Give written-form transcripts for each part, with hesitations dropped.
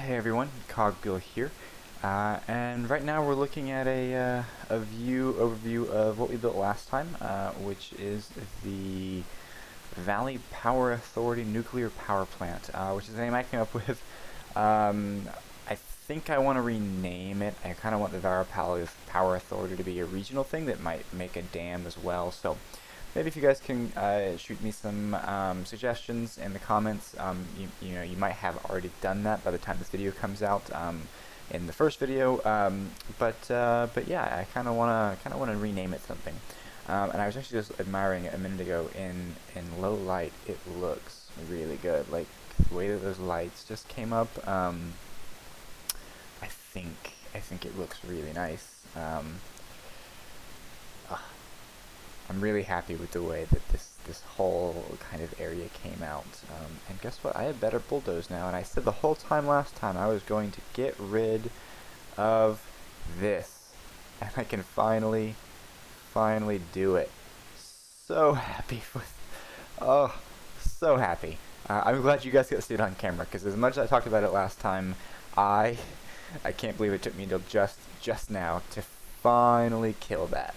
Hey everyone, Cogbill here, and right now we're looking at a overview of what we built last time, which is the Valley Power Authority Nuclear Power Plant, which is the name I came up with. I think I want to rename it. I kind of want the Valley Power Authority to be a regional thing that might make a dam as well, so maybe if you guys can shoot me some suggestions in the comments. You might have already done that by the time this video comes out in the first video. But yeah, I kind of wanna rename it something. And I was actually just admiring it a minute ago in low light. It looks really good. Like the way that those lights just came up. I think it looks really nice. I'm really happy with the way that this whole kind of area came out. And guess what? I have better bulldoze now, and I said the whole time last time I was going to get rid of this. And I can finally do it. So happy with, oh, so happy. I'm glad you guys get to see it on camera, because as much as I talked about it last time, I can't believe it took me until just now to finally kill that.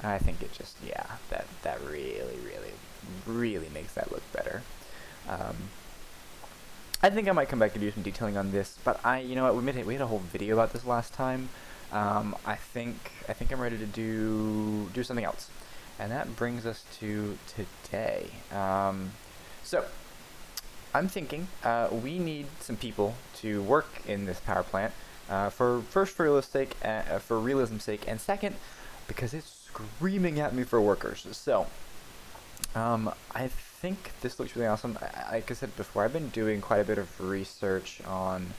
I think it just, yeah, that really makes that look better. I think I might come back and do some detailing on this, but you know what, we had a whole video about this last time. I think I'm ready to do something else, and that brings us to today. So I'm thinking we need some people to work in this power plant. For realism's sake, and second, because it's screaming at me for workers. So, I think this looks really awesome. Like I said before, I've been doing quite a bit of research on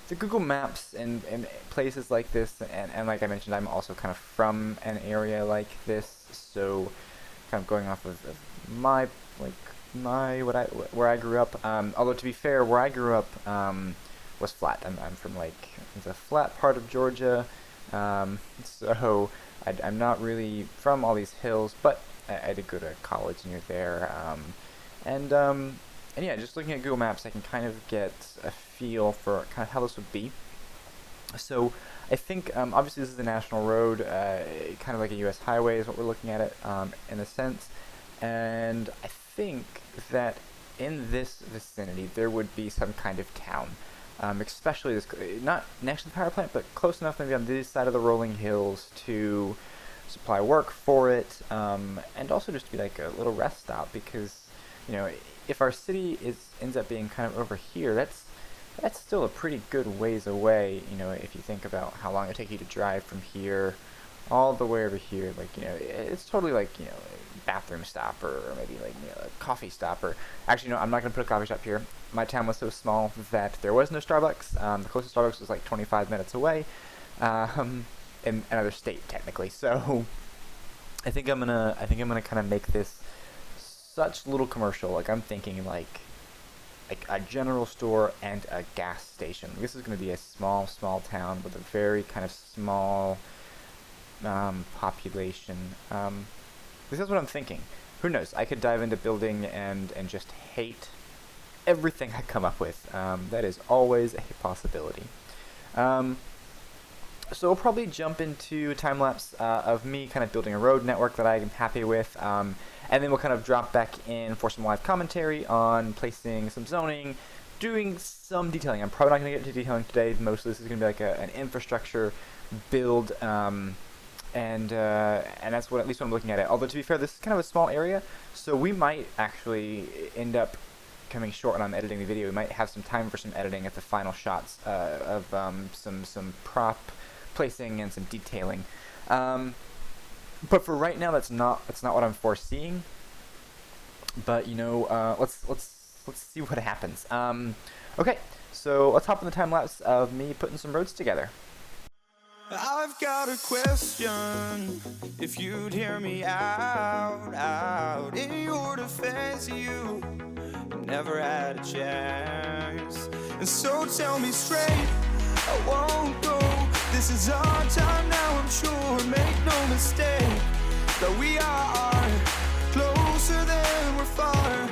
the Google Maps and places like this, and like I mentioned, I'm also kind of from an area like this, so kind of going off of where I grew up. Although to be fair, where I grew up was flat. I'm from like the flat part of Georgia, so I'm not really from all these hills, but I did go to college near there, and yeah, just looking at Google Maps, I can kind of get a feel for kind of how this would be. So I think obviously this is a national road, kind of like a U.S. highway is what we're looking at it in a sense, and I think that in this vicinity there would be some kind of town. Especially this, not next to the power plant, but close enough maybe on this side of the rolling hills to supply work for it, and also just to be like a little rest stop, because, you know, if our city ends up being kind of over here, that's still a pretty good ways away, you know, if you think about how long it take you to drive from here all the way over here. Like, you know, it's totally like, you know, bathroom stop, or maybe like, you know, a coffee stop, or actually no, I'm not gonna put a coffee shop here. My town was so small that there was no Starbucks. The closest Starbucks was like 25 minutes away, in another state technically. So I think I'm gonna kind of make this such little commercial. Like I'm thinking like a general store and a gas station. This is gonna be a small town with a very kind of small population. This is what I'm thinking. Who knows? I could dive into building and just hate everything I come up with. That is always a possibility. So we'll probably jump into a time lapse of me kind of building a road network that I'm happy with, and then we'll kind of drop back in for some live commentary on placing some zoning, doing some detailing. I'm probably not going to get into detailing today. Most of this is going to be like an infrastructure build, and that's what, at least when I'm looking at it. Although to be fair, this is kind of a small area, so we might actually end up coming short when I'm editing the video. We might have some time for some editing at the final shots of some prop placing and some detailing. But for right now, that's not what I'm foreseeing. But you know, let's see what happens. Okay, so let's hop in the time lapse of me putting some roads together. I've got a question, if you'd hear me out. In your defense, you never had a chance. And so tell me straight, I won't go. This is our time now, I'm sure. Make no mistake, that we are closer than we're far.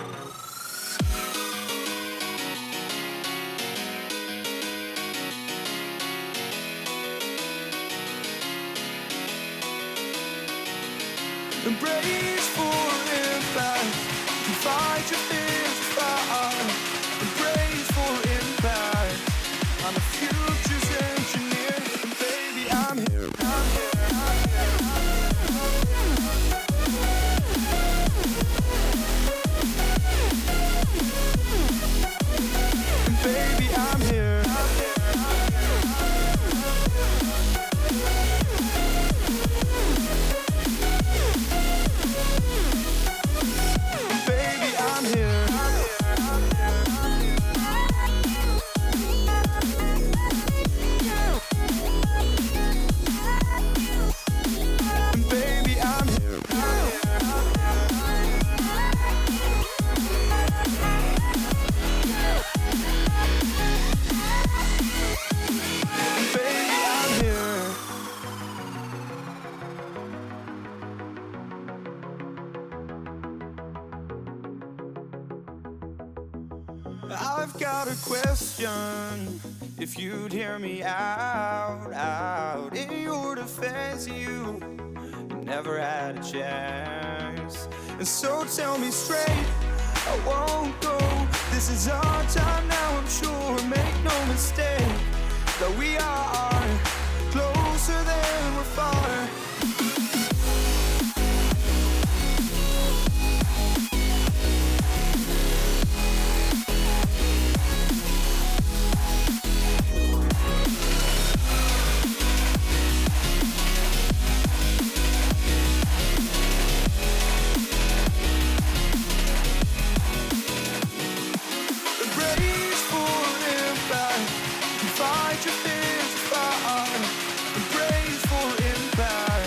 I've got a question. If you'd hear me out. In your defense, you never had a chance. And so tell me straight, I won't go. This is our time now, I'm sure. Make no mistake that we are closer than we're far. Fight your fears far and praise for impact.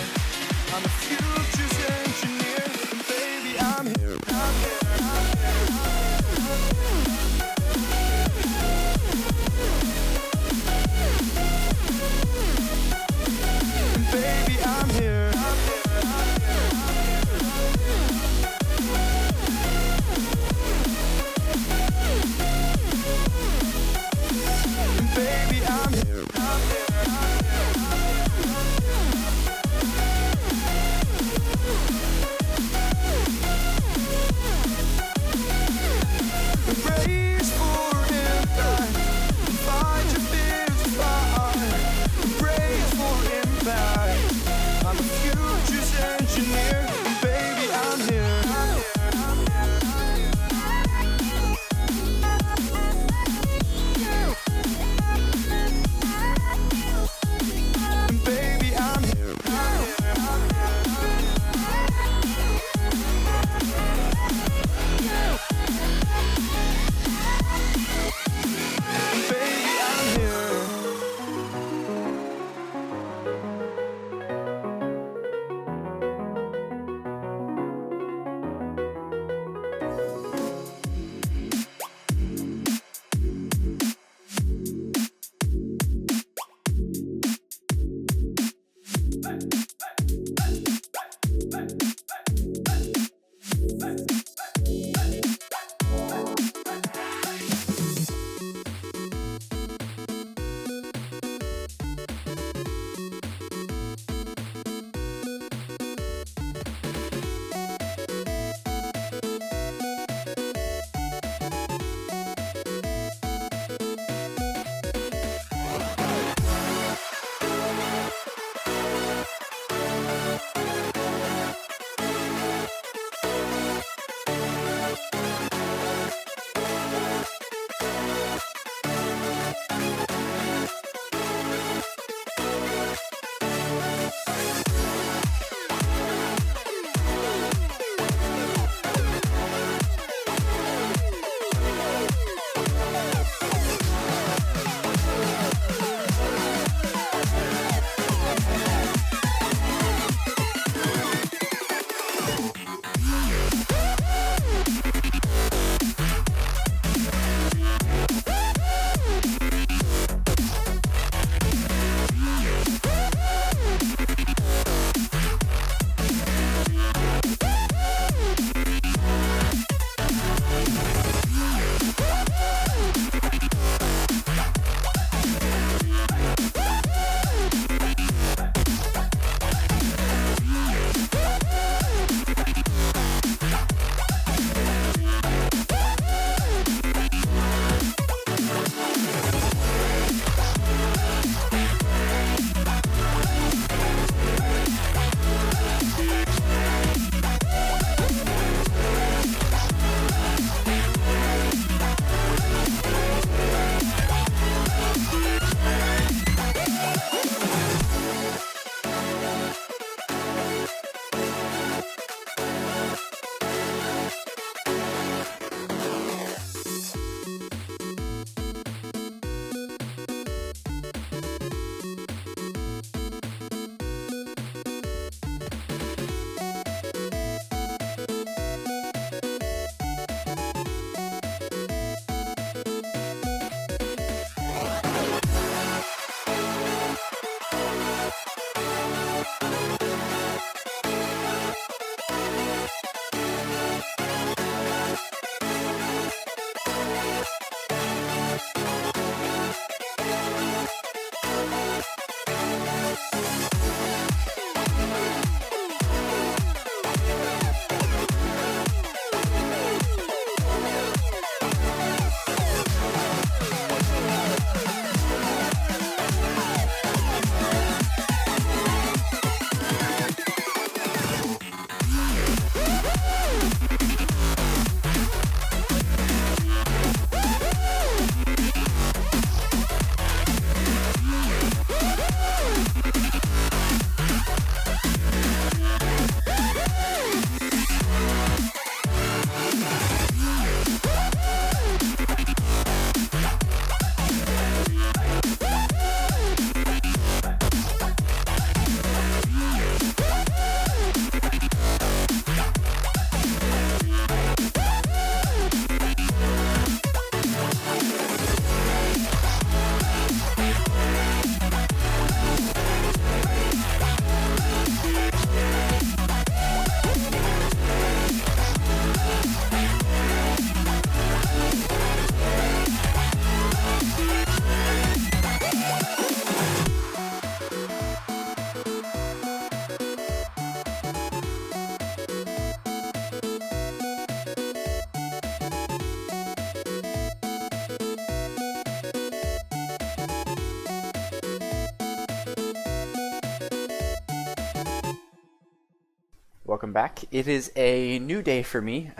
Welcome back. It is a new day for me.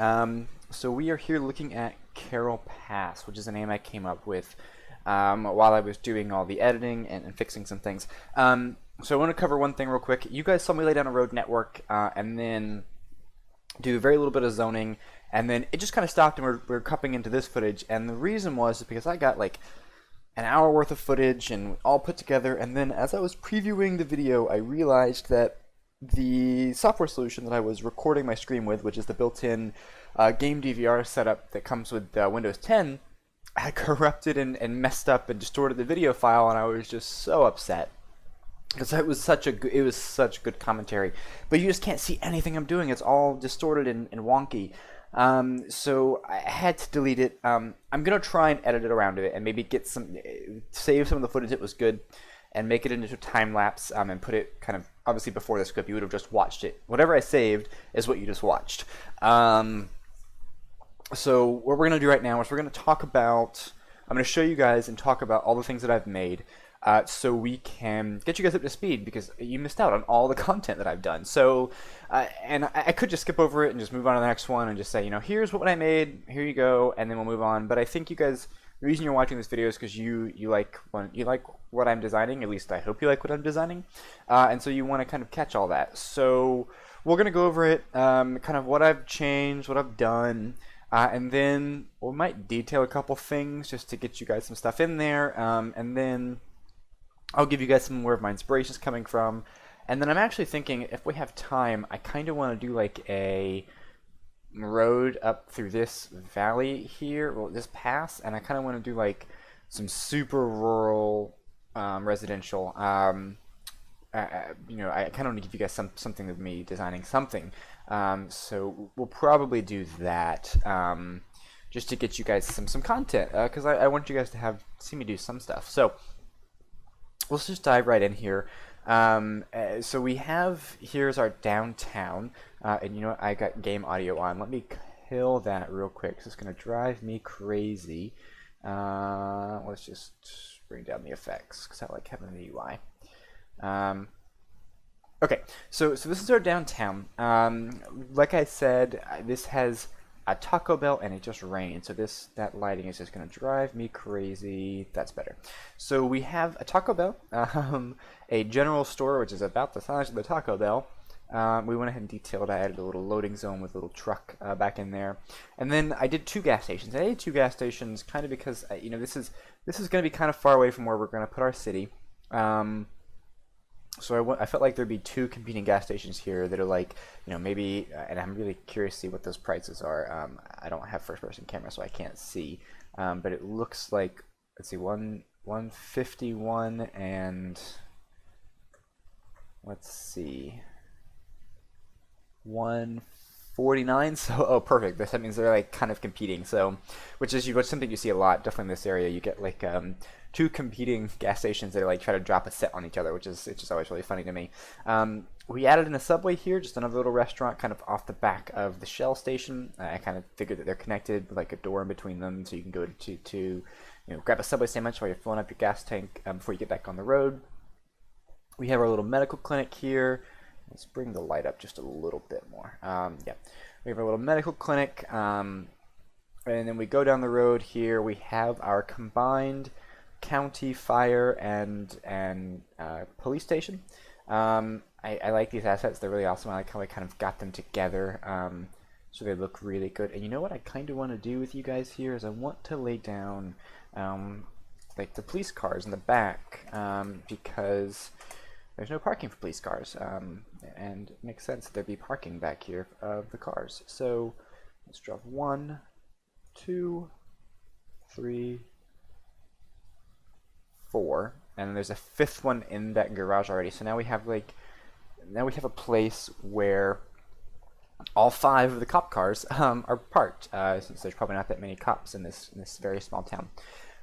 So we are here looking at Carol Pass, which is a name I came up with while I was doing all the editing and fixing some things. So I want to cover one thing real quick. You guys saw me lay down a road network and then do very little bit of zoning, and then it just kind of stopped, and we're cupping into this footage. And the reason was because I got like an hour worth of footage and all put together, and then as I was previewing the video, I realized that the software solution that I was recording my stream with, which is the built-in game DVR setup that comes with Windows 10, had corrupted and messed up and distorted the video file, and I was just so upset because it was such good commentary, but you just can't see anything I'm doing. It's all distorted and wonky. So I had to delete it. I'm gonna try and edit it around it and maybe get save some of the footage that was good and make it into a time lapse and put it kind of obviously before this clip. You would have just watched it. Whatever I saved is what you just watched. So what we're gonna do right now is we're gonna talk about. I'm gonna show you guys and talk about all the things that I've made. So we can get you guys up to speed because you missed out on all the content that I've done. So, and I could just skip over it and just move on to the next one and just say, here's what I made, here you go, and then we'll move on. But I think you guys, the reason you're watching this video is because you like what I'm designing. At least I hope you like what I'm designing, and so you want to kind of catch all that. So we're gonna go over it, kind of what I've changed, what I've done. And then we might detail a couple things just to get you guys some stuff in there, and then I'll give you guys some more of my inspirations coming from. And then I'm actually thinking, if we have time, I kind of want to do like a road up through this valley here, well, this pass, and I kind of want to do like some super rural residential. I kind of want to give you guys something of me designing something. So we'll probably do that just to get you guys some content, because I want you guys to see me do some stuff. So let's just dive right in here. So we have, here's our downtown, and I got game audio on. Let me kill that real quick. It's going to drive me crazy. Let's just bring down the effects because I like having the UI. Okay, so this is our downtown. Like I said, this has a Taco Bell and it just rained, so that lighting is just going to drive me crazy. That's better. So we have a Taco Bell, a general store which is about the size of the Taco Bell. We went ahead and detailed. I added a little loading zone with a little truck back in there, and then I did 2 gas stations. I did 2 gas stations kind of because this is going to be kind of far away from where we're going to put our city. So I felt like there'd be 2 competing gas stations here that are like, maybe, and I'm really curious to see what those prices are. I don't have first-person camera, so I can't see, but it looks like, let's see, 151 and let's see, 149. So perfect. That means they're like kind of competing. So, which is something you see a lot, definitely in this area. You get like 2 competing gas stations that are like try to drop a set on each other, which is just always really funny to me. We added in a Subway here, just another little restaurant kind of off the back of the Shell station. I kind of figured that they're connected with like a door in between them, so you can go to grab a Subway sandwich while you're filling up your gas tank before you get back on the road. We have our little medical clinic here. Let's bring the light up just a little bit more. Yeah, we have our little medical clinic, and then we go down the road here. We have our combined county fire and police station. I like these assets. They're really awesome. I like how I kind of got them together, so they look really good. And you know what I kind of want to do with you guys here is I want to lay down like the police cars in the back, because there's no parking for police cars, and it makes sense that there'd be parking back here of the cars. So let's drop 1, 2, 3, 4, and then there's a 5th one in that garage already. So now we have a place where all 5 of the cop cars are parked, since there's probably not that many cops in this very small town.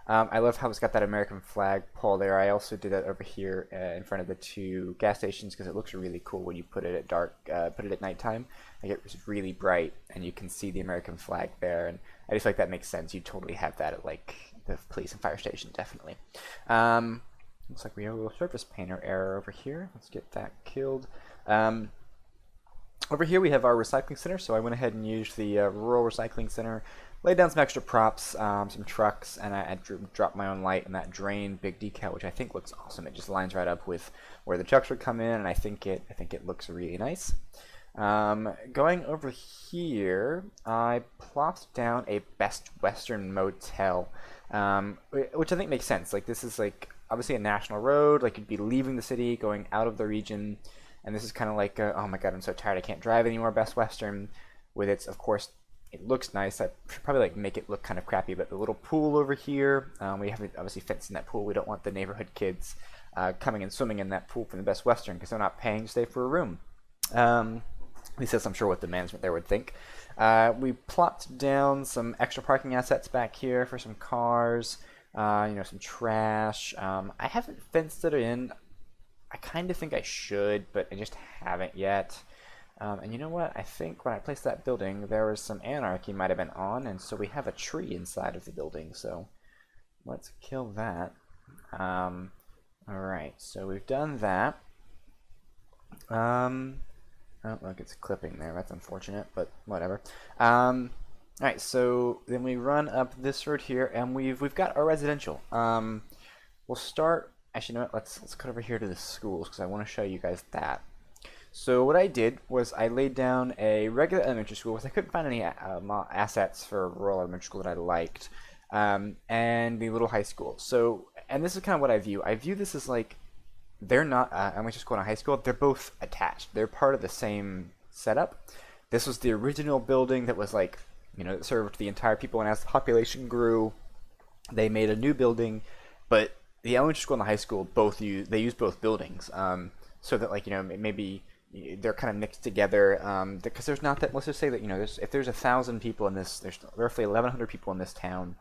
I love how it's got that American flag pole there. I also did that over here in front of the 2 gas stations because it looks really cool when you put it at dark, put it at nighttime. Like it's really bright and you can see the American flag there, and I just feel like that makes sense. You totally have that at like the police and fire station, definitely. Looks like we have a little surface painter error over here. Let's get that killed. Over here we have our recycling center, so I went ahead and used the rural recycling center, laid down some extra props, some trucks, and I dropped my own light and that drain big decal, which I think looks awesome. It just lines right up with where the trucks would come in, and I think it looks really nice. Going over here, I plopped down a Best Western motel, which I think makes sense. Like, this is like obviously a national road. Like, you'd be leaving the city, going out of the region, and this is kind of like oh my god, I'm so tired, I can't drive anymore. Best Western, with its, of course, it looks nice. I should probably like make it look kind of crappy, but the little pool over here, we haven't obviously fenced in that pool. We don't want the neighborhood kids coming and swimming in that pool from the Best Western because they're not paying to stay for a room. At least that's, I'm sure, what the management there would think. We plopped down some extra parking assets back here for some cars, some trash. I haven't fenced it in. I kind of think I should, but I just haven't yet. And you know what? I think when I placed that building, there was some anarchy might have been on, and so we have a tree inside of the building. So let's kill that. Alright, so we've done that. Oh, look, it's clipping there. That's unfortunate, but whatever. Alright, so then we run up this road here, and we've got our residential. We'll start. Actually, you know what? Let's cut over here to the schools because I want to show you guys that. So what I did was I laid down a regular elementary school because I couldn't find any assets for rural elementary school that I liked, and the little high school. So, and this is kind of what I view. I view this as like, they're not elementary school and high school. They're both attached. They're part of the same setup. This was the original building that was like, that served the entire people. And as the population grew, they made a new building. But the elementary school and the high school they use both buildings, so that maybe they're kind of mixed together. Because there's not that. Let's just say that if there's 1,000 people in this, there's roughly 1,100 people in this town.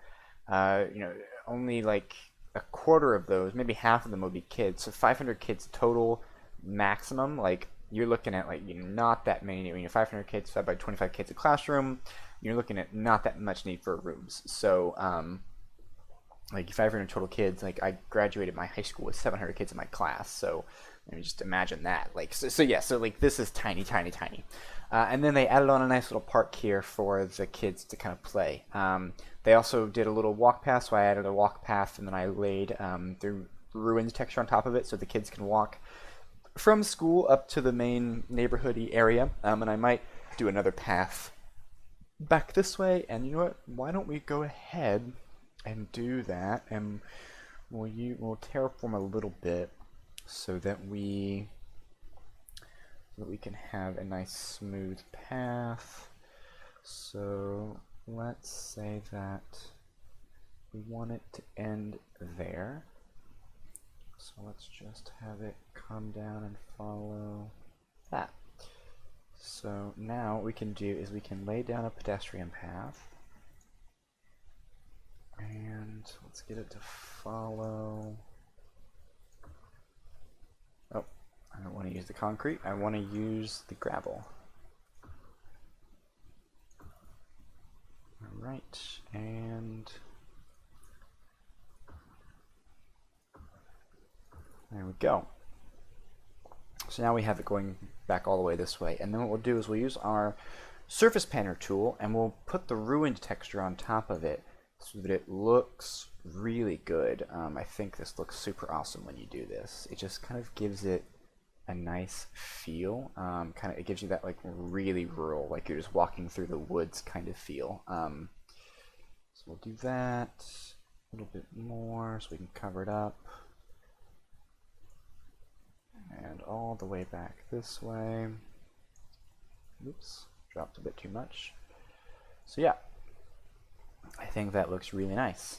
Only like a quarter of those, maybe half of them, would be kids. So 500 kids total maximum. Like, you're looking at not that many. 500 kids divided by 25 kids a classroom, you're looking at not that much need for rooms. So 500 total kids. Like, I graduated my high school with 700 kids in my class. So just imagine that. So this is tiny. And then they added on a nice little park here for the kids to kind of play. They also did a little walk path, so I added a walk path, and then I laid the ruins texture on top of it so the kids can walk from school up to the main neighborhoody area. And I might do another path back this way. And you know what? Why don't we go ahead and do that? And we'll terraform a little bit so that we can have a nice smooth path. So let's say that we want it to end there. So let's just have it come down and follow that. So now what we can do is we can lay down a pedestrian path. And let's get it to follow. Oh, I don't want to use the concrete. I want to use the gravel. Alright, and there we go. So now we have it going back all the way this way. And then what we'll do is we'll use our surface painter tool and we'll put the ruined texture on top of it so that it looks really good. I think this looks super awesome when you do this. It just kind of gives it a nice feel. It gives you that like really rural, like you're just walking through the woods kind of feel. So we'll do that a little bit more so we can cover it up. And all the way back this way. Oops, dropped a bit too much. So yeah, I think that looks really nice.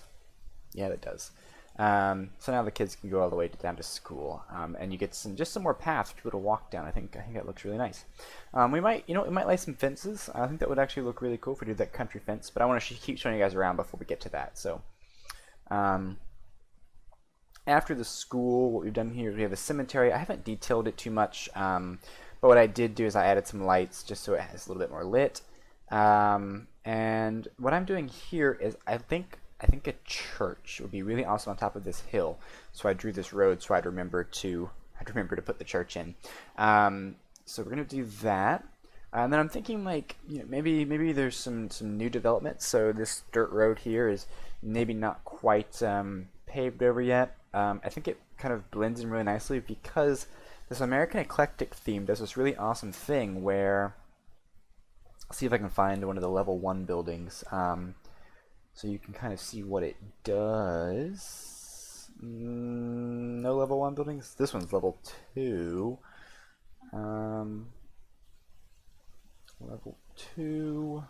Yeah, it does. So now the kids can go all the way down to school, and you get some more paths for people to walk down. I think that looks really nice. We might lay some fences. I think that would actually look really cool if we did that country fence. But I want to keep showing you guys around before we get to that. So, after the school, what we've done here is we have a cemetery. I haven't detailed it too much, but what I did do is I added some lights just so it has a little bit more lit. And what I'm doing here is I think a church would be really awesome on top of this hill. So I drew this road so I'd remember to put the church in. So we're gonna do that. And then I'm thinking like, maybe there's some new development. So this dirt road here is maybe not quite paved over yet. I think it kind of blends in really nicely because this American eclectic theme does this really awesome thing where, see if I can find one of the level 1 buildings, so you can kind of see what it does. No level 1 buildings. This one's level 2. Level 2.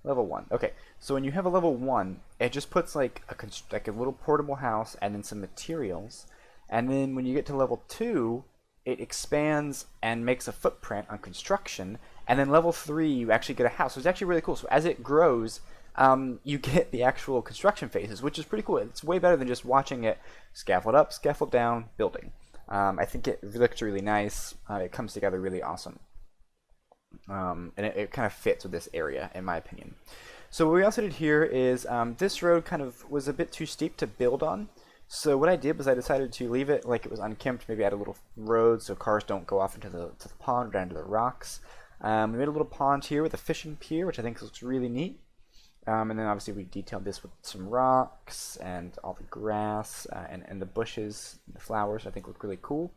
Level 1. Okay, so when you have a level 1, it just puts like a little portable house and then some materials. And then when you get to level 2, it expands and makes a footprint on construction. And then level 3, you actually get a house. So it's actually really cool. So as it grows, you get the actual construction phases, which is pretty cool. It's way better than just watching it scaffold up, scaffold down, building. I think it looks really nice. It comes together really awesome. And it kind of fits with this area, in my opinion. So what we also did here is this road kind of was a bit too steep to build on. So what I did was I decided to leave it like it was unkempt, maybe add a little road so cars don't go off into the pond or down to the rocks. We made a little pond here with a fishing pier, which I think looks really neat. And then obviously we detailed this with some rocks and all the grass and the bushes, the flowers, I think look really cool.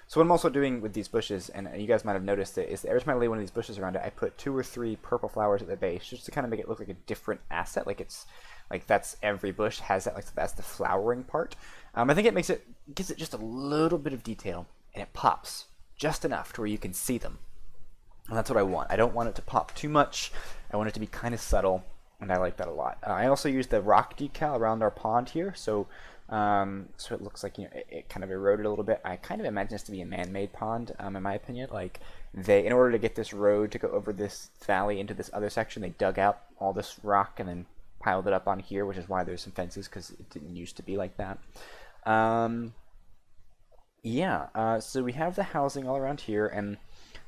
So what I'm also doing with these bushes, and you guys might have noticed it, is that every time I lay one of these bushes around it, I put 2 or 3 purple flowers at the base, just to kind of make it look like a different asset, like it's like that's every bush has that, like that's the flowering part. I think it gives it just a little bit of detail, and it pops just enough to where you can see them. And that's what I want. I don't want it to pop too much. I want it to be kind of subtle, and I like that a lot. I also used the rock decal around our pond here, so it looks like it kind of eroded a little bit. I kind of imagine this to be a man-made pond, in my opinion. Like in order to get this road to go over this valley into this other section, they dug out all this rock and then piled it up on here, which is why there's some fences because it didn't used to be like that. So we have the housing all around here, and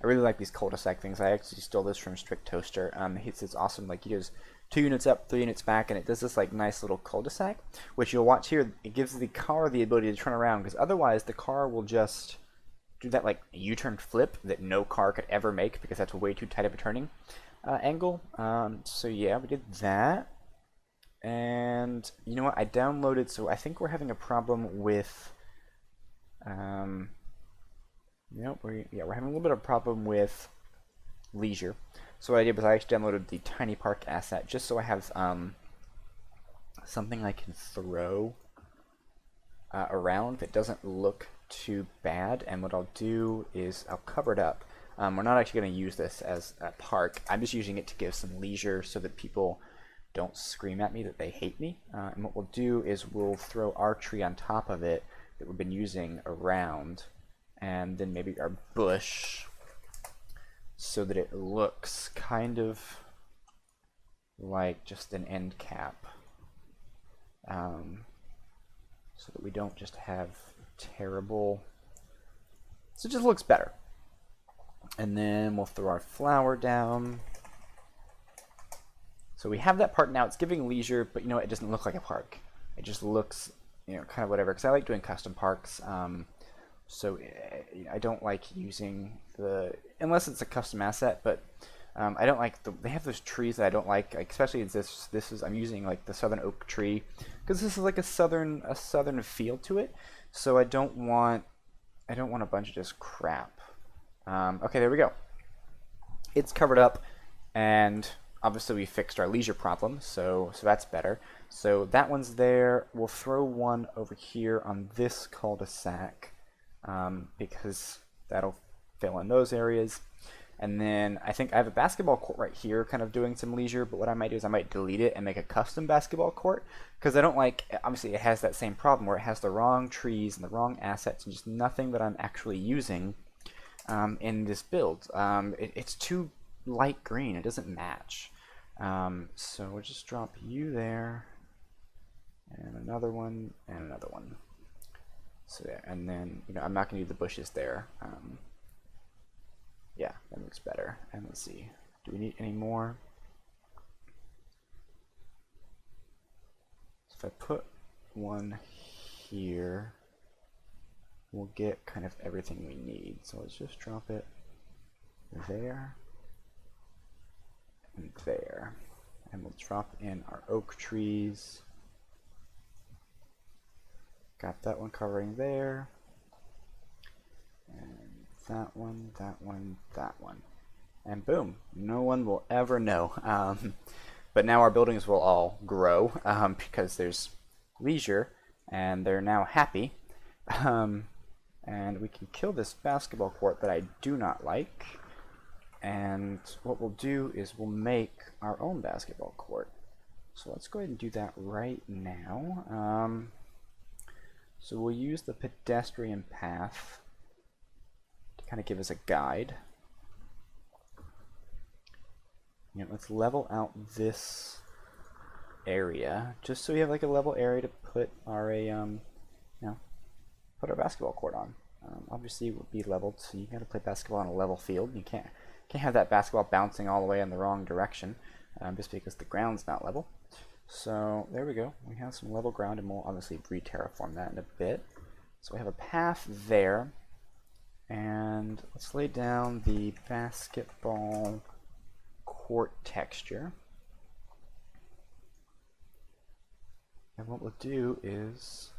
I really like these cul-de-sac things. I actually stole this from Strict Toaster. It's awesome. Like he does 2 units up, 3 units back, and it does this like nice little cul-de-sac, which you'll watch here. It gives the car the ability to turn around, because otherwise the car will just do that like U-turn flip that no car could ever make, because that's way too tight of a turning angle. So yeah, we did that. And you know what? I downloaded, so I think we're having a problem with we're having a little bit of a problem with leisure. So what I did was I actually downloaded the Tiny Park asset just so I have something I can throw around that doesn't look too bad. And what I'll do is I'll cover it up. We're not actually going to use this as a park. I'm just using it to give some leisure so that people don't scream at me that they hate me. And what we'll do is we'll throw our tree on top of it that we've been using around, and then maybe our bush, so that it looks kind of like just an end cap, so that we don't just have terrible, so it just looks better. And then we'll throw our flower down. So we have that part now. It's giving leisure, but it doesn't look like a park. It just looks, kind of whatever, because I like doing custom parks. So I don't like using unless it's a custom asset, but I don't like they have those trees that I don't like especially I'm using like the southern oak tree, because this is like a southern feel to it. So I don't want a bunch of just crap. Okay, there we go. It's covered up, and obviously we fixed our leisure problem, so that's better. So that one's there. We'll throw one over here on this cul-de-sac, because that'll fill in those areas. And then I think I have a basketball court right here kind of doing some leisure, but what I might do is I might delete it and make a custom basketball court, because I don't like, obviously it has that same problem where it has the wrong trees and the wrong assets and just nothing that I'm actually using in this build. It's too light green. It doesn't match. So we'll just drop you there, and another one, and another one. So there, and then I'm not going to do the bushes there. Yeah, that looks better. And let's see, do we need any more? So if I put one here, we'll get kind of everything we need. So let's just drop it there, and there. And we'll drop in our oak trees. Got that one covering there. And that one, that one, that one. And boom, no one will ever know. But now our buildings will all grow because there's leisure and they're now happy. And we can kill this basketball court that I do not like. And what we'll do is we'll make our own basketball court. So let's go ahead and do that right now. So we'll use the pedestrian path to kind of give us a guide. You know, let's level out this area just so we have like a level area to put our put our basketball court on. Obviously, it would be leveled, so you got to play basketball on a level field. You can't have that basketball bouncing all the way in the wrong direction just because the ground's not level. So there we go. We have some level ground, and we'll obviously re-terraform that in a bit. So we have a path there, and let's lay down the basketball court texture. And what we'll do is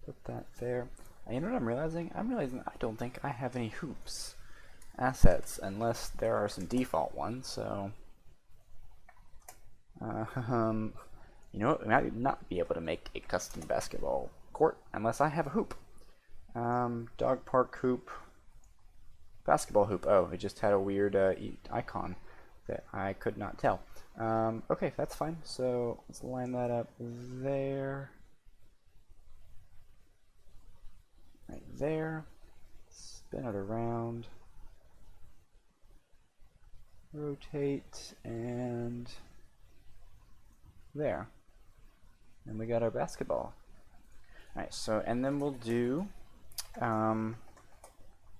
put that there. And you know what I'm realizing? I'm realizing I don't think I have any hoops assets unless there are some default ones. So, you know what? I might not be able to make a custom basketball court unless I have a hoop. Dog park hoop, basketball hoop. Oh, it just had a weird icon that I could not tell. Okay, that's fine. So let's line that up there. Right there. Spin it around. Rotate, and there. And we got our basketball. Alright, so, and then we'll do a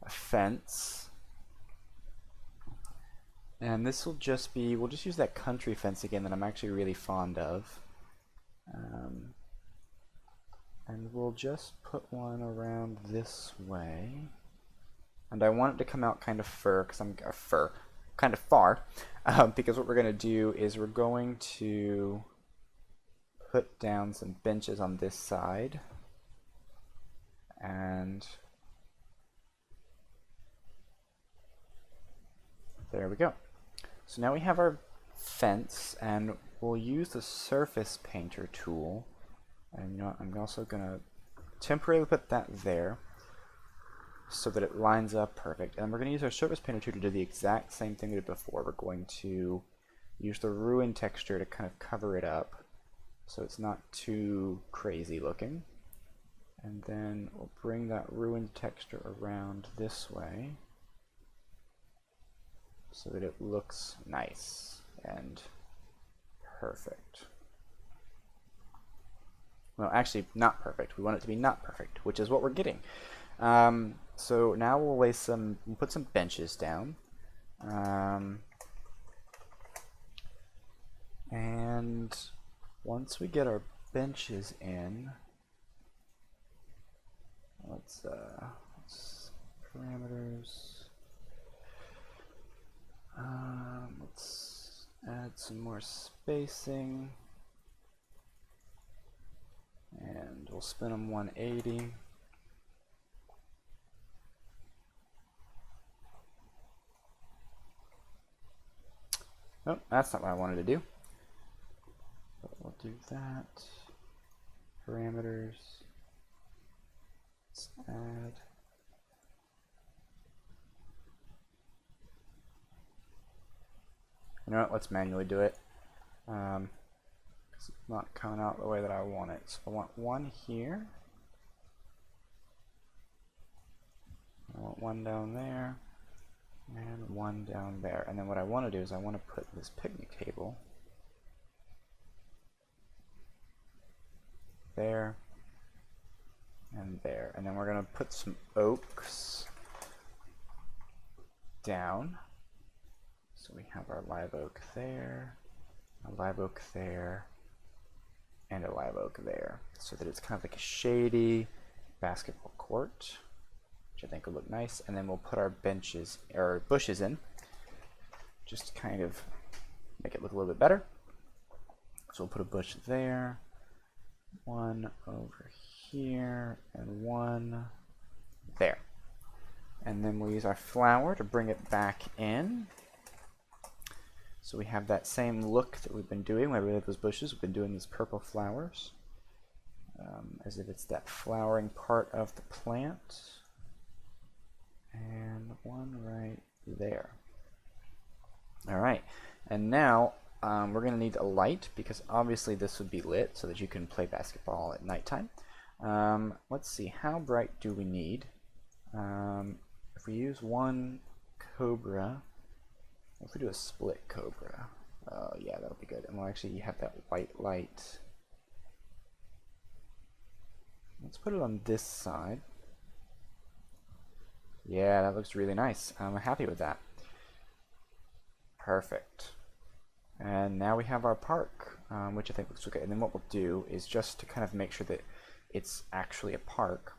fence. And this will just be, we'll just use that country fence again that I'm actually really fond of. And we'll just put one around this way. And I want it to come out kind of kind of far, because what we're going to do is we're going to put down some benches on this side. And there we go. So now we have our fence, and we'll use the surface painter tool. And you know what, I'm also going to temporarily put that there so that it lines up perfect. And we're going to use our surface painter tool to do the exact same thing we did before. We're going to use the ruin texture to kind of cover it up so it's not too crazy looking. And then we'll bring that ruined texture around this way so that it looks nice and perfect. Well, actually, not perfect. We want it to be not perfect, which is what we're getting. So now we'll put some benches down. And once we get our benches in, let's parameters. Let's add some more spacing. And we'll spin them 180. Nope, that's not what I wanted to do. But we'll do that. Parameters. Let's add. You know what? Let's manually do it. It's not coming out the way that I want it. So I want one here. I want one down there. And one down there. And then what I want to do is I want to put this picnic table there and there. And then we're going to put some oaks down. So we have our live oak there, a live oak there, and a live oak there. So that it's kind of like a shady basketball court. which I think will look nice. And then we'll put our benches or bushes in, just to kind of make it look a little bit better. So we'll put a bush there, one over here, and one there. And then we'll use our flower to bring it back in. So we have that same look that we've been doing when we have those bushes. We've been doing these purple flowers, as if it's that flowering part of the plant. And one right there. All right, and now we're going to need a light, because obviously this would be lit so that you can play basketball at nighttime. Let's see, how bright do we need? If we use one cobra, if we do a split cobra, oh yeah, that'll be good. And we'll actually have that white light. Let's put it on this side. Yeah, that looks really nice. I'm happy with that. Perfect. And now we have our park, which I think looks okay. And then what we'll do is, just to kind of make sure that it's actually a park,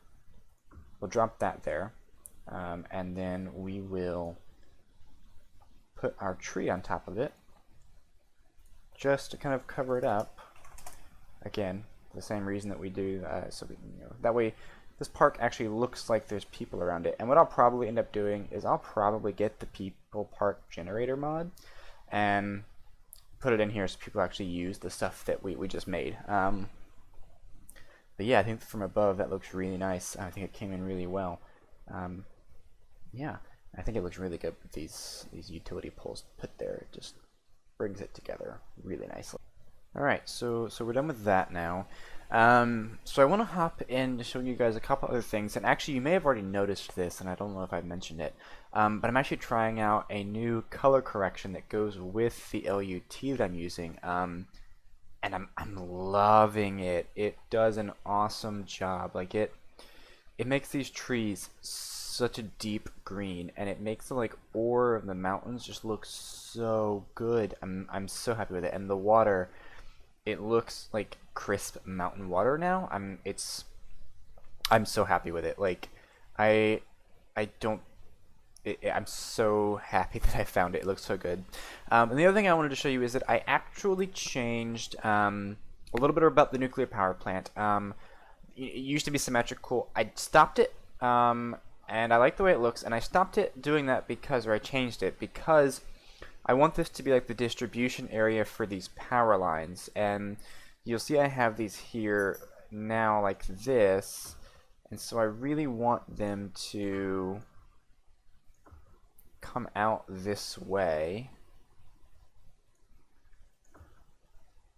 we'll drop that there, and then we will put our tree on top of it, just to kind of cover it up. Again, the same reason that we do, so we, that way this park actually looks like there's people around it. And what I'll probably end up doing is I'll probably get the people park generator mod and put it in here so people actually use the stuff that we just made. But yeah, I think from above that looks really nice. I think it came in really well. Yeah, I think it looks really good with these utility poles put there. It just brings it together really nicely. Alright, so we're done with that now. So I want to hop in to show you guys a couple other things, and actually you may have already noticed this, and I don't know if I've mentioned it, but I'm actually trying out a new color correction that goes with the LUT that I'm using, and I'm loving it. It does an awesome job. Like it makes these trees such a deep green, and it makes the ore of the mountains just look so good. I'm so happy with it, and the water, it looks like crisp mountain water now. I'm so happy with it. Like I'm so happy that I found it. It looks so good. And the other thing I wanted to show you is that I actually changed a little bit about the nuclear power plant. It used to be symmetrical. I stopped it, and I like the way it looks. And I stopped it doing that because, or I changed it because I want this to be like the distribution area for these power lines. And you'll see I have these here now like this. And so I really want them to come out this way.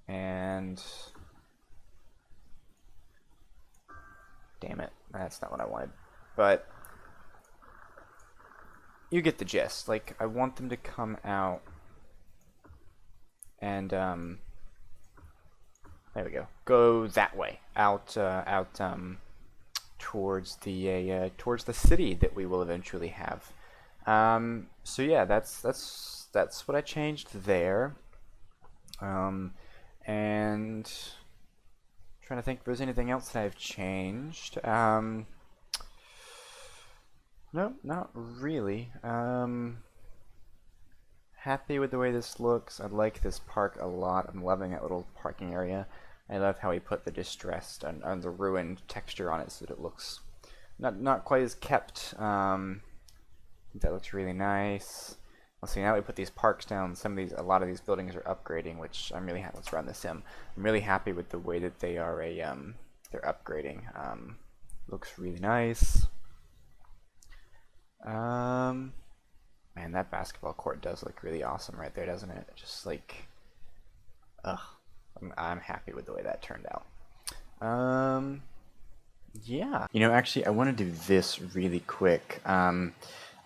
And damn it, that's not what I wanted. But you get the gist. Like, I want them to come out and there we go that way, out towards the city that we will eventually have. So yeah, that's what I changed there. And trying to think if there's anything else that I've changed. No, not really. Happy with the way this looks. I like this park a lot. I'm loving that little parking area. I love how he put the distressed and the ruined texture on it so that it looks not quite as kept. That looks really nice. Let's see, now we put these parks down, a lot of these buildings are upgrading, which I'm really happy. Let's run the sim. I'm really happy with the way that they are they're upgrading. Looks really nice. Man, that basketball court does look really awesome right there, doesn't it? Just like, I'm happy with the way that turned out. Yeah. Actually, I want to do this really quick. And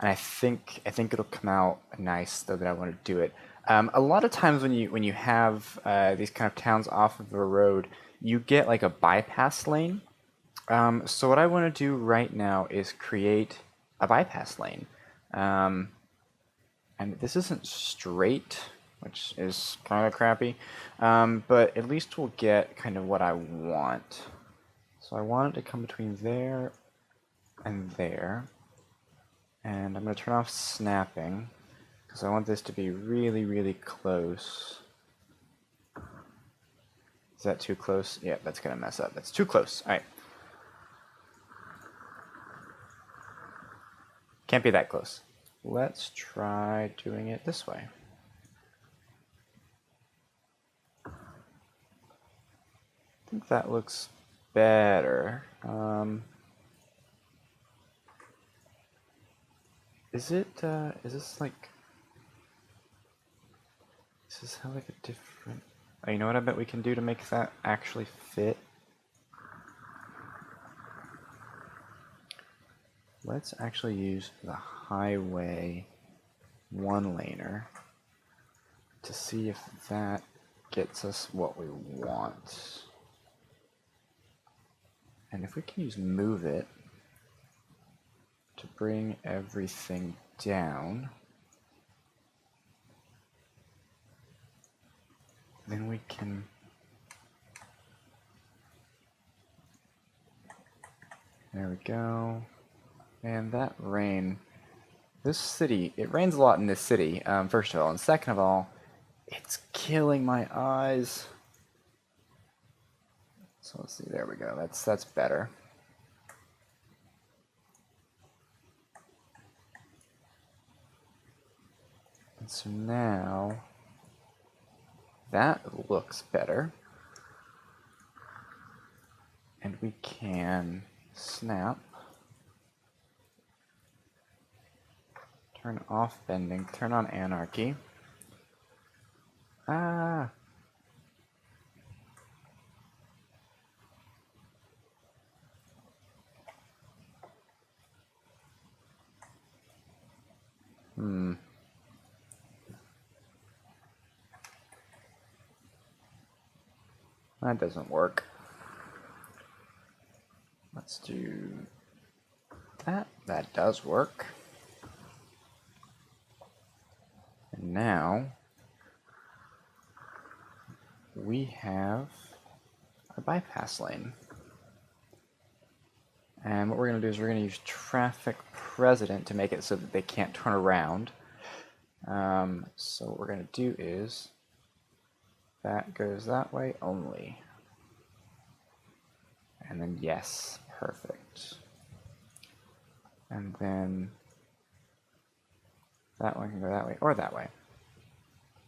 I think it'll come out nice, though, that I want to do it. A lot of times when you have these kind of towns off of a road, you get like a bypass lane. So what I want to do right now is create a bypass lane. And this isn't straight, which is kind of crappy, but at least we'll get kind of what I want. So I want it to come between there and there. And I'm going to turn off snapping because I want this to be really, really close. Is that too close? Yeah, that's going to mess up. That's too close. All right. Can't be that close. Let's try doing it this way. I think that looks better. Is this like, does this have like a different, oh, you know what I bet we can do to make that actually fit? Let's actually use the highway one-laner to see if that gets us what we want. And if we can use move it to bring everything down, then we can there we go. And that rain, this city, it rains a lot in this city, first of all, and second of all, it's killing my eyes. So let's see, there we go, that's better. And so now, that looks better. And we can snap. Turn off bending, turn on anarchy. Ah! That doesn't work. Let's do that. That does work. And now we have our bypass lane. And what we're going to do is we're going to use traffic president to make it so that they can't turn around. So what we're going to do is that goes that way only. And then yes, perfect. And then that one can go that way or that way.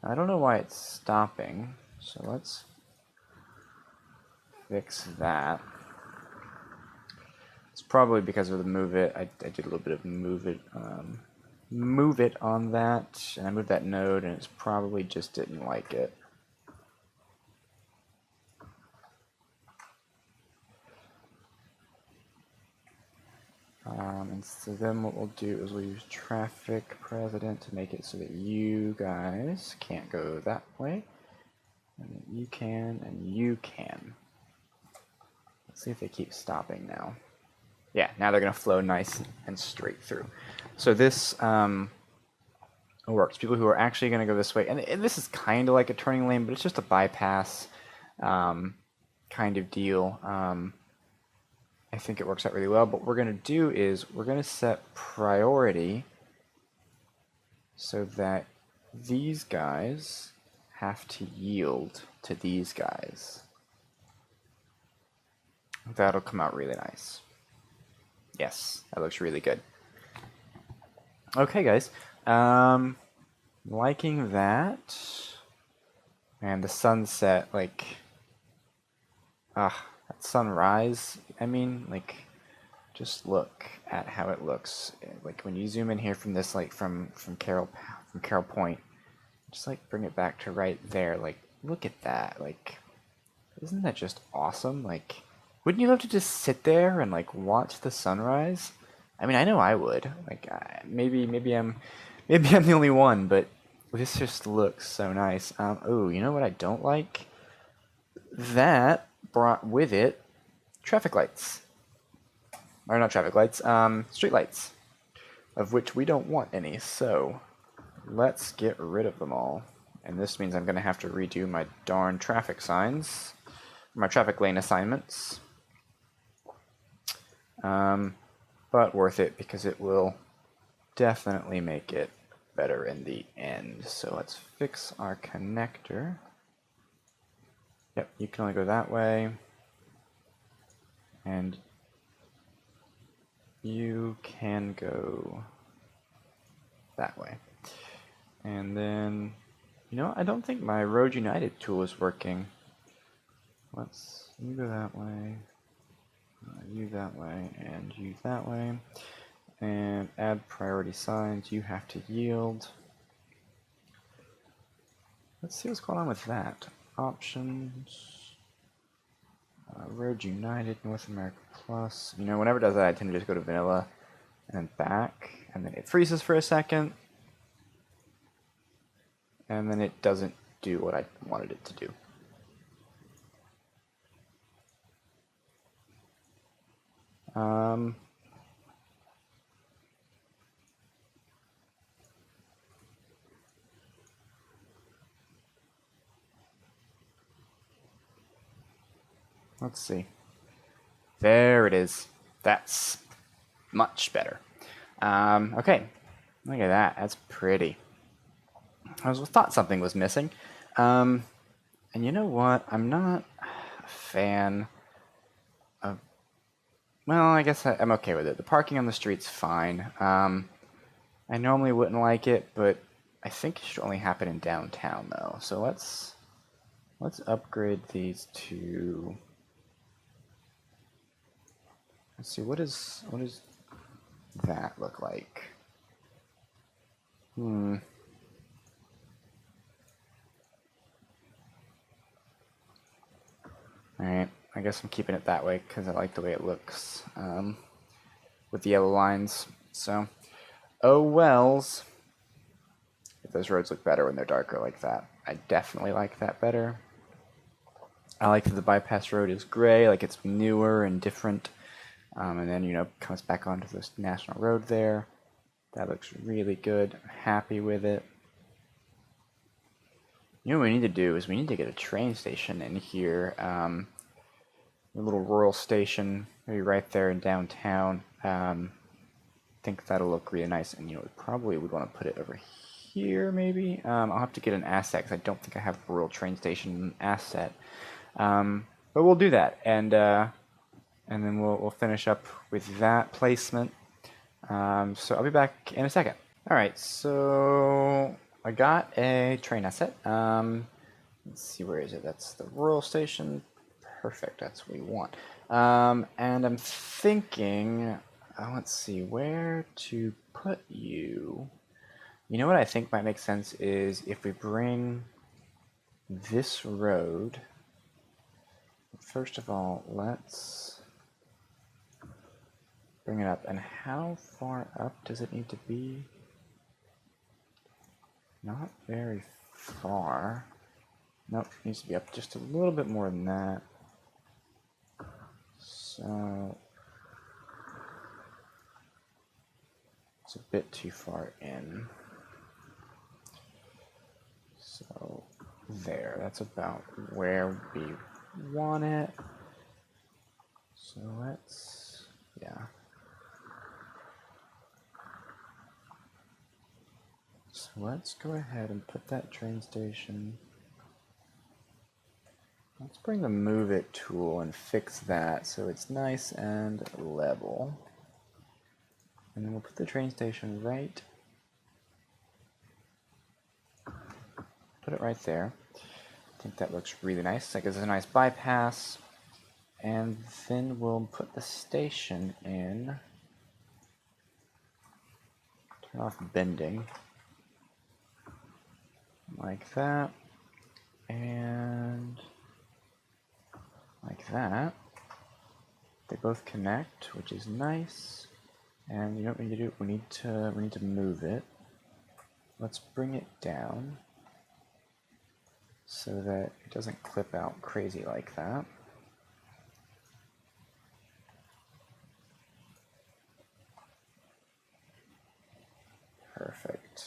Now, I don't know why it's stopping, so let's fix that. It's probably because of the move it. I did a little bit of move it on that, and I moved that node, and it's probably just didn't like it. And so then what we'll do is we'll use traffic president to make it so that you guys can't go that way, and you can, and you can. Let's see if they keep stopping now. Yeah, now they're going to flow nice and straight through. So this works. People who are actually going to go this way, and this is kind of like a turning lane, but it's just a bypass kind of deal. I think it works out really well, but what we're going to do is we're going to set priority so that these guys have to yield to these guys. That'll come out really nice. Yes, that looks really good. Okay, guys. Liking that. And the sunset, like... that sunrise, I mean, like, just look at how it looks. Like, when you zoom in here from this, like, from Carroll Point, just, like, bring it back to right there. Like, look at that. Like, isn't that just awesome? Like... Wouldn't you love to just sit there and like watch the sunrise? I mean, I know I would. Like, maybe I'm the only one, but this just looks so nice. Oh, you know what I don't like? That brought with it traffic lights, or not traffic lights, street lights, of which we don't want any. So let's get rid of them all. And this means I'm going to have to redo my darn traffic signs, my traffic lane assignments. But worth it because it will definitely make it better in the end. So let's fix our connector. Yep, you can only go that way. And you can go that way. And then, you know, I don't think my Road United tool is working. You go that way, you that way, and you that way. And add priority signs, you have to yield. Let's see what's going on with that. Options, Road United, North America Plus. You know, whenever it does that, I tend to just go to vanilla and then back, and then it freezes for a second, and then it doesn't do what I wanted it to do. Let's see. There it is. That's much better. Okay, look at that. That's pretty. I thought something was missing. And you know what? I'm not a fan of... Well, I guess I'm okay with it. The parking on the street's fine. I normally wouldn't like it, but I think it should only happen in downtown, though. So let's upgrade these to... Let's see, what does that look like? Alright, I guess I'm keeping it that way because I like the way it looks with the yellow lines. So, oh wells. If those roads look better when they're darker like that. I definitely like that better. I like that the bypass road is gray, like it's newer and different. And then, you know, comes back onto this national road there. That looks really good. I'm happy with it. You know what we need to do is we need to get a train station in here. A little rural station, maybe right there in downtown. I think that'll look really nice. And, you know, probably would want to put it over here, maybe. I'll have to get an asset because I don't think I have a rural train station asset. But we'll do that. And then we'll finish up with that placement. So I'll be back in a second. All right, so I got a train asset. Let's see, where is it? That's the rural station. Perfect, that's what we want. And I'm thinking, let's see, where to put you. You know what I think might make sense is if we bring this road. First of all, let's bring it up. And how far up does it need to be? Not very far. Nope, it needs to be up just a little bit more than that. So it's a bit too far in. So there, that's about where we want it. So yeah. So let's go ahead and put that train station. Let's bring the Move It tool and fix that so it's nice and level. And then we'll put the train station right. Put it right there. I think that looks really nice. That gives us a nice bypass. And then we'll put the station in. Turn off bending. Like that. And like that. They both connect, which is nice. And you know what we need to do? We need to move it. Let's bring it down so that it doesn't clip out crazy like that. Perfect.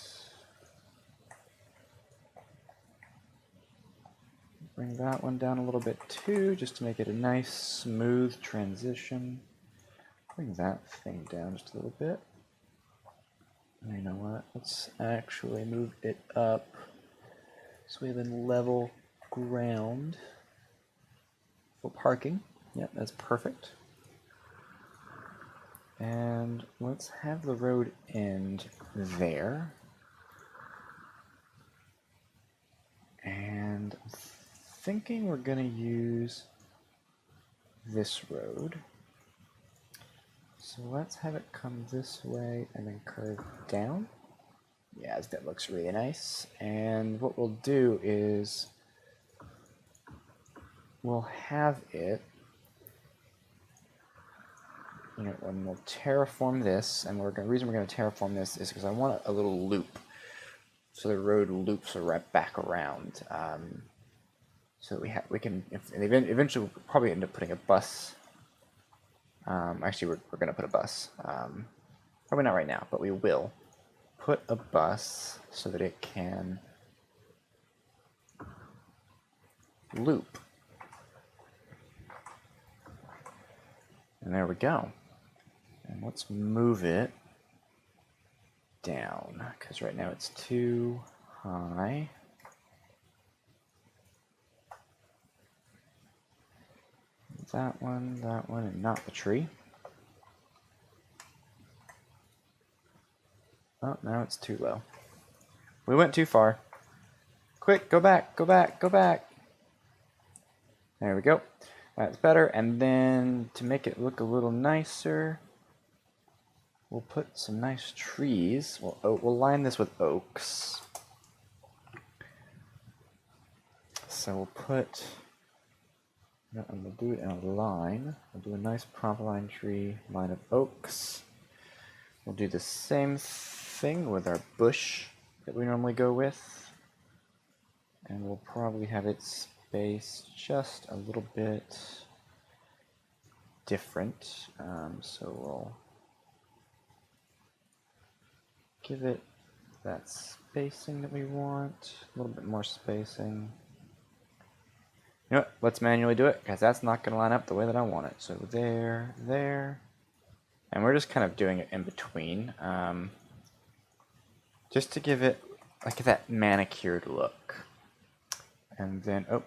Bring that one down a little bit too, just to make it a nice, smooth transition. Bring that thing down just a little bit. You know what? Let's actually move it up so we have a level ground for parking. Yep, that's perfect. And let's have the road end there. And I'm thinking we're going to use this road. So let's have it come this way and then curve down. Yeah, that looks really nice. And what we'll do is we'll have it, when we'll terraform this, and the reason we're going to terraform this is because I want a little loop. So the road loops right back around. So we can eventually we'll probably end up putting a bus. Actually, we're going to put a bus. Probably not right now, but we will put a bus so that it can loop. And there we go. And let's move it down, because right now it's too high. That one, and not the tree. Oh, now it's too low. We went too far. Quick, go back, go back, go back. There we go. That's better. And then to make it look a little nicer, we'll put some nice trees. We'll line this with oaks. So we'll put, and we'll do it in a line. We'll do a nice prop line tree, line of oaks. We'll do the same thing with our bush that we normally go with. And we'll probably have it spaced just a little bit different. So we'll give it that spacing that we want, a little bit more spacing. You know what, let's manually do it, because that's not going to line up the way that I want it. So there, there, and we're just kind of doing it in between, just to give it like that manicured look. And then, oh,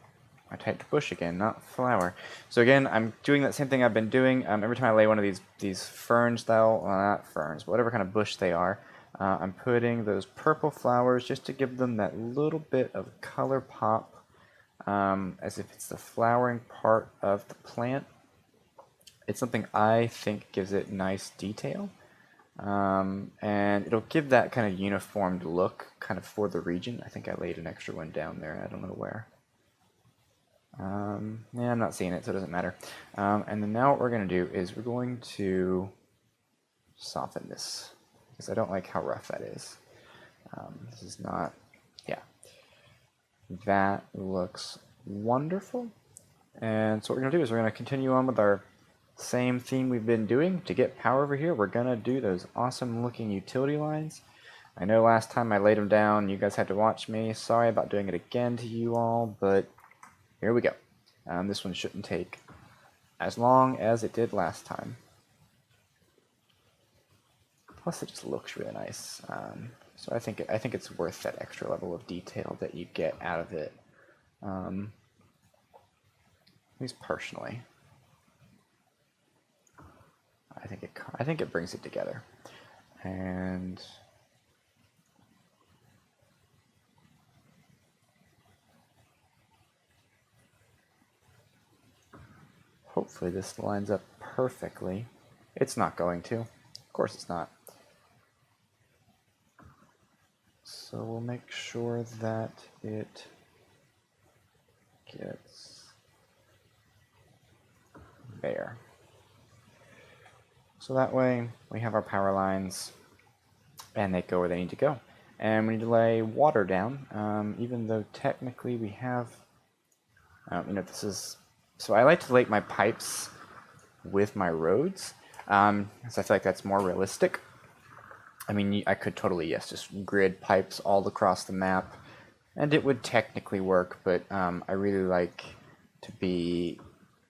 I typed bush again, not flower. So again, I'm doing that same thing I've been doing. Every time I lay one of these fern style, well, not ferns, whatever kind of bush they are, I'm putting those purple flowers just to give them that little bit of color pop, as if it's the flowering part of the plant. It's something I think gives it nice detail, and it'll give that kind of uniformed look kind of for the region. I think I laid an extra one down there, I don't know where. Yeah, I'm not seeing it, so it doesn't matter. And then now what we're going to do is we're going to soften this, because I don't like how rough that is. This is not, yeah. That looks wonderful. And so what we're going to do is we're going to continue on with our same theme we've been doing. To get power over here, we're going to do those awesome looking utility lines. I know last time I laid them down, you guys had to watch me. Sorry about doing it again to you all, but here we go. This one shouldn't take as long as it did last time. Plus, it just looks really nice. So I think it's worth that extra level of detail that you get out of it. At least personally, I think it brings it together. And hopefully this lines up perfectly. It's not going to. Of course it's not. So we'll make sure that it gets there. So that way we have our power lines and they go where they need to go. And we need to lay water down, even though technically we have, this is, so I like to lay my pipes with my roads, because I feel like that's more realistic. I mean, I could totally, yes, just grid pipes all across the map, and it would technically work, but I really like to be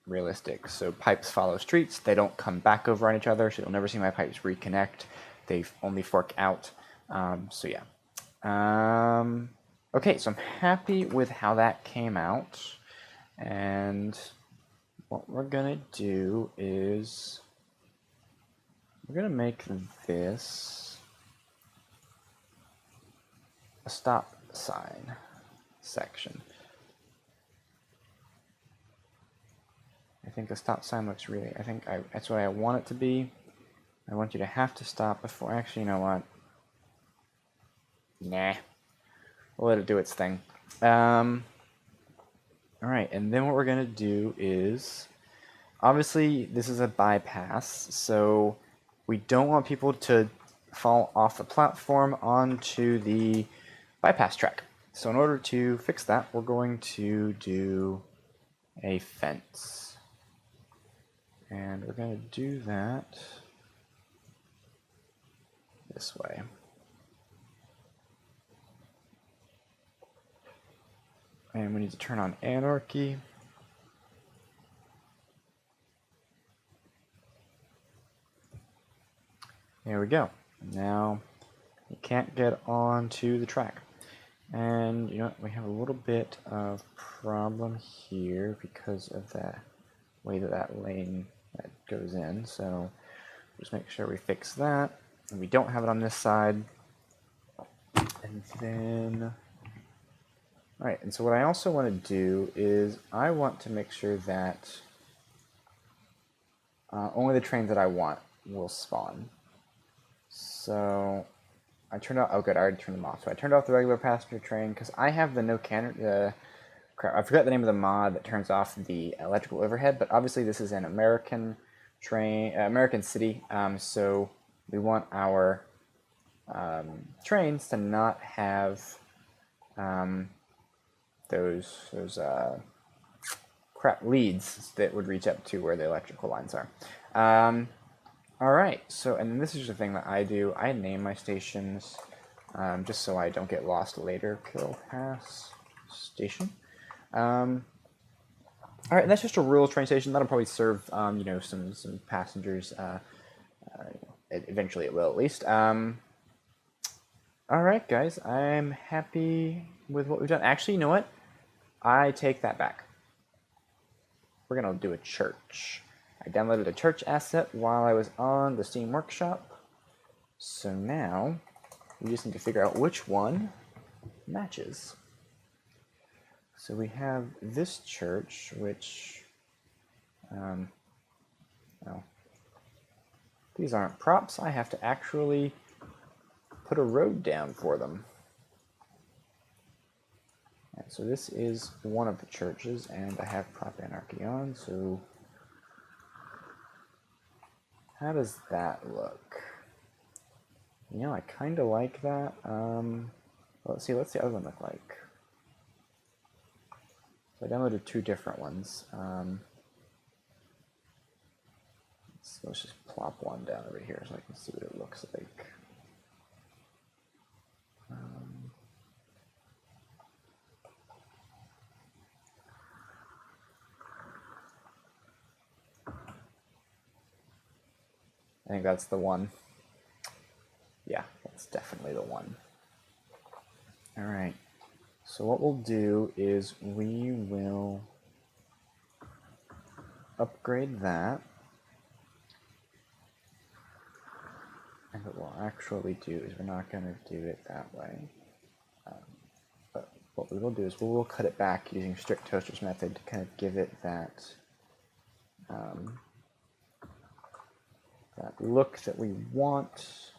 realistic. So pipes follow streets, they don't come back over on each other, so you'll never see my pipes reconnect. They only fork out. So yeah. Okay, so I'm happy with how that came out. And what we're gonna do is we're gonna make this a stop sign section. I think the stop sign looks really, that's what I want it to be. I want you to have to stop before, actually, you know what? Nah. We'll let it do its thing. Alright, and then what we're going to do is, obviously, this is a bypass, so we don't want people to fall off the platform onto the bypass track. So in order to fix that, we're going to do a fence. And we're going to do that this way. And we need to turn on anarchy. There we go. Now you can't get onto the track. And you know what? We have a little bit of problem here because of the way that lane that goes in. So just make sure we fix that. And we don't have it on this side. And then, all right, and so what I also want to do is I want to make sure that only the trains that I want will spawn. So I turned off, oh good, I already turned them off. So I turned off the regular passenger train because I have the no cannon, crap, I forgot the name of the mod that turns off the electrical overhead, but obviously this is an American train, American city, so we want our trains to not have those crap leads that would reach up to where the electrical lines are. All right, so, and this is just a thing that I do. I name my stations just so I don't get lost later. Kill pass station. All right, and that's just a rural train station. That'll probably serve, you know, some passengers. Eventually it will, at least. All right, guys, I'm happy with what we've done. Actually, you know what? I take that back. We're going to do a church. I downloaded a church asset while I was on the Steam Workshop. So now we just need to figure out which one matches. So we have this church, which, well, these aren't props. I have to actually put a road down for them. And so this is one of the churches, and I have prop anarchy on, so how does that look? You know, I kind of like that. Let's see, what's the other one look like? So I downloaded two different ones. So let's just plop one down over here so I can see what it looks like. I think that's the one. Yeah, that's definitely the one. All right. So what we'll do is we will upgrade that. And what we'll actually do is we're not going to do it that way. But what we will do is we will cut it back using strict toasters method to kind of give it that that look that we want.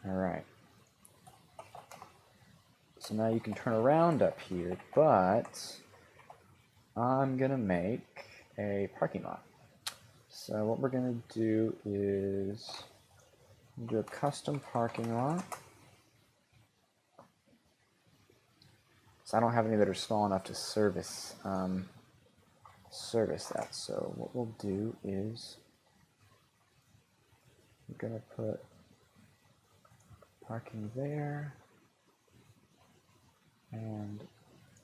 All right. So now you can turn around up here, but I'm gonna make a parking lot. So what we're gonna do is do a custom parking lot. So I don't have any that are small enough to service that. So what we'll do is we're gonna put parking there and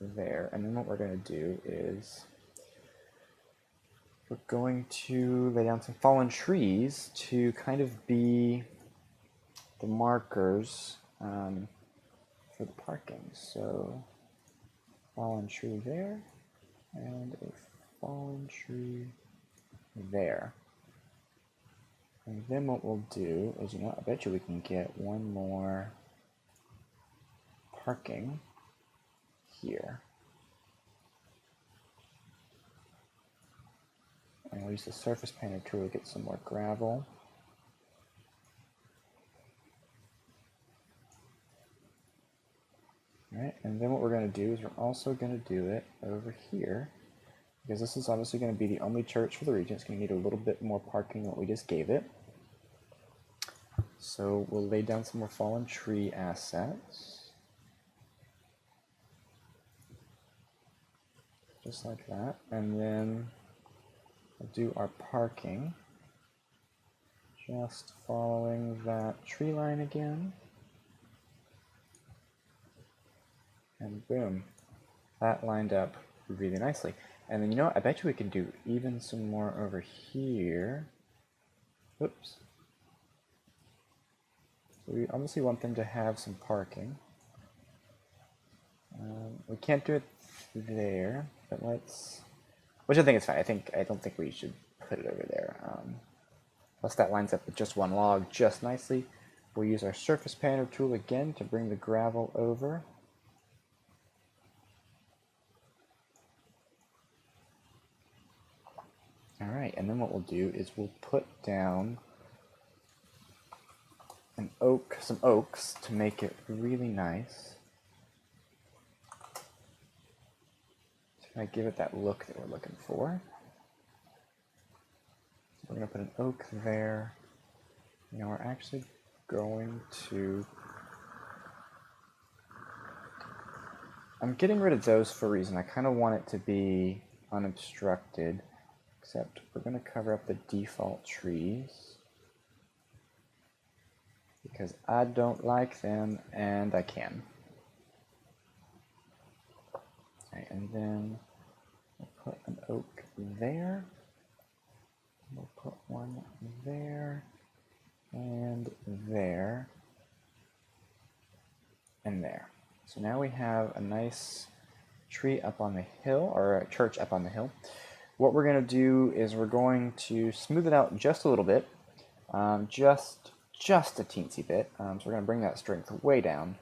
there, and then what we're gonna do is we're going to lay down some fallen trees to kind of be the markers for the parking. So fallen tree there, and a fallen tree there. And then what we'll do is, you know, I bet you we can get one more parking here. And we'll use the surface painter tool to get some more gravel. Alright, and then what we're going to do is we're also going to do it over here, because this is obviously going to be the only church for the region. It's going to need a little bit more parking than what we just gave it. So we'll lay down some more fallen tree assets. Just like that. And then we'll do our parking. Just following that tree line again. And boom. That lined up really nicely. And then, you know what? I bet you we can do even some more over here. Oops. So we obviously want them to have some parking. We can't do it there, but let's... Which I think is fine. I don't think we should put it over there. Plus that lines up with just one log just nicely. We'll use our surface painter tool again to bring the gravel over. Alright, and then what we'll do is we'll put down some oaks to make it really nice. To kind of give it that look that we're looking for. So we're going to put an oak there. Now we're actually going to... I'm getting rid of those for a reason. I kind of want it to be unobstructed, except we're going to cover up the default trees. Because I don't like them, and I can. Okay, and then we'll put an oak there. We'll put one there, and there, and there. So now we have a nice tree up on the hill, or a church up on the hill. What we're going to do is we're going to smooth it out just a little bit, just a teensy bit. So we're going to bring that strength way down.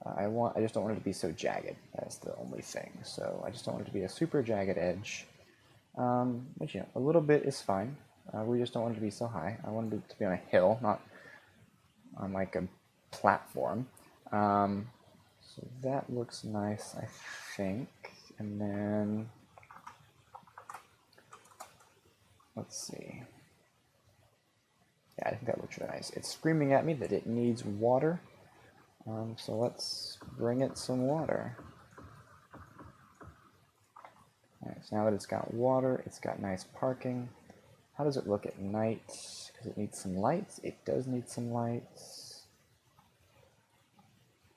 I just don't want it to be so jagged. That's the only thing. So I just don't want it to be a super jagged edge. But you know, a little bit is fine. We just don't want it to be so high. I want it to be on a hill, not on like a platform. So that looks nice, I think. And then let's see. Yeah, I think that looks really nice. It's screaming at me that it needs water. So let's bring it some water. Alright, so now that it's got water, it's got nice parking. How does it look at night? Because it needs some lights. It does need some lights.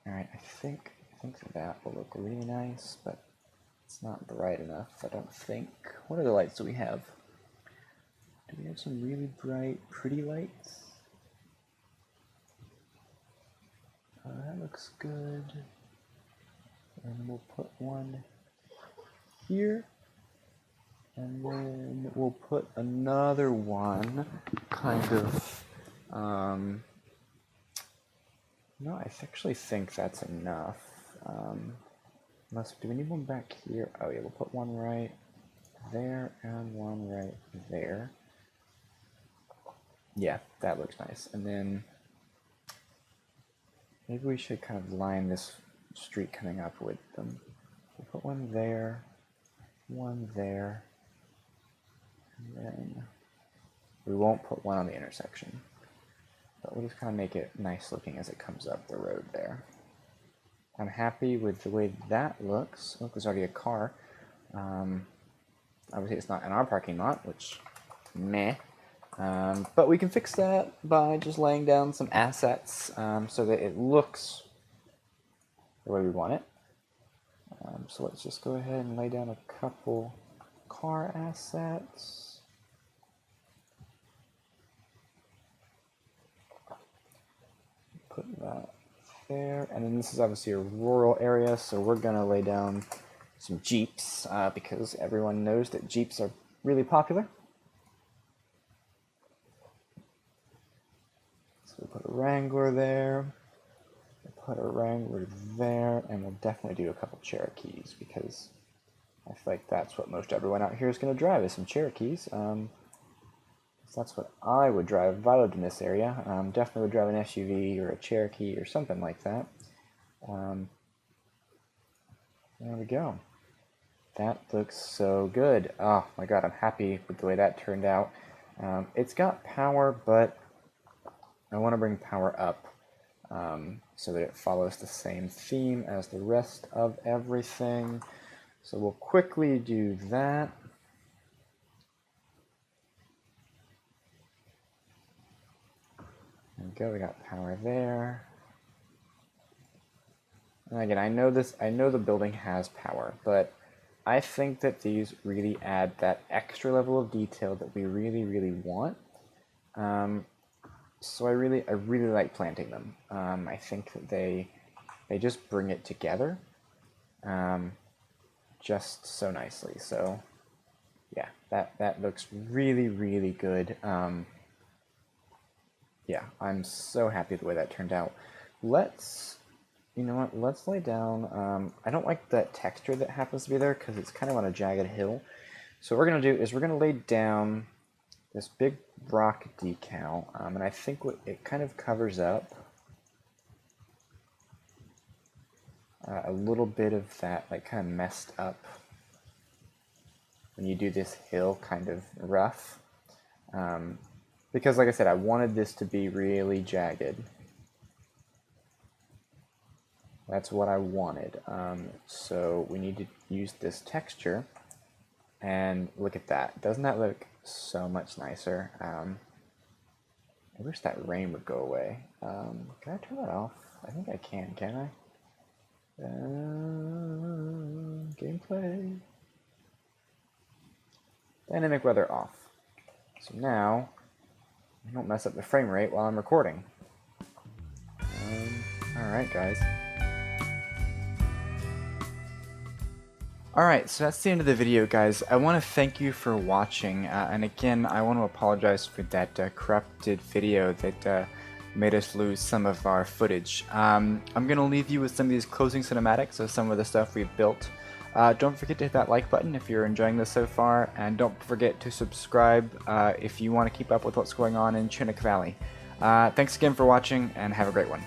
Alright, I think that will look really nice, but it's not bright enough, I don't think. What other lights do we have? Do we have some really bright, pretty lights? That looks good. And we'll put one here. And then we'll put another one kind of... no, I actually think that's enough. Do we need one back here? Oh yeah, we'll put one right there and one right there. Yeah, that looks nice. And then maybe we should kind of line this street coming up with them. We'll put one there, and then we won't put one on the intersection. But we'll just kind of make it nice looking as it comes up the road there. I'm happy with the way that looks. Look, there's already a car. Obviously it's not in our parking lot, which, meh. But we can fix that by just laying down some assets so that it looks the way we want it. So let's just go ahead and lay down a couple car assets. put that there. And then this is obviously a rural area, so we're going to lay down some Jeeps because everyone knows that Jeeps are really popular. So we put a Wrangler there, we'll put a Wrangler there, and we'll definitely do a couple Cherokees because I feel like that's what most everyone out here is going to drive, is some Cherokees. So that's what I would drive if I lived in this area. Definitely would drive an SUV or a Cherokee or something like that. There we go. That looks so good. Oh my god, I'm happy with the way that turned out. It's got power, but I want to bring power up so that it follows the same theme as the rest of everything. So we'll quickly do that. There we go, we got power there. And again, I know the building has power, but I think that these really add that extra level of detail that we really, really want. So I really like planting them. I think that they just bring it together just so nicely. So yeah, that looks really, really good. Yeah, I'm so happy the way that turned out. You know what, let's lay down, I don't like that texture that happens to be there because it's kind of on a jagged hill. So what we're going to do is we're going to lay down this big rock decal, and I think it kind of covers up a little bit of that, like, kind of messed up when you do this hill kind of rough. Because like I said, I wanted this to be really jagged. That's what I wanted. So we need to use this texture, and look at that. Doesn't that look so much nicer? I wish that rain would go away. Can I turn that off? I think I can I? Gameplay. Dynamic weather off. So now, I don't mess up the frame rate while I'm recording. Alright guys. Alright, so that's the end of the video, guys. I want to thank you for watching, and again, I want to apologize for that corrupted video that made us lose some of our footage. I'm going to leave you with some of these closing cinematics of some of the stuff we've built. Don't forget to hit that like button if you're enjoying this so far, and don't forget to subscribe if you want to keep up with what's going on in Chinok Valley. Thanks again for watching, and have a great one.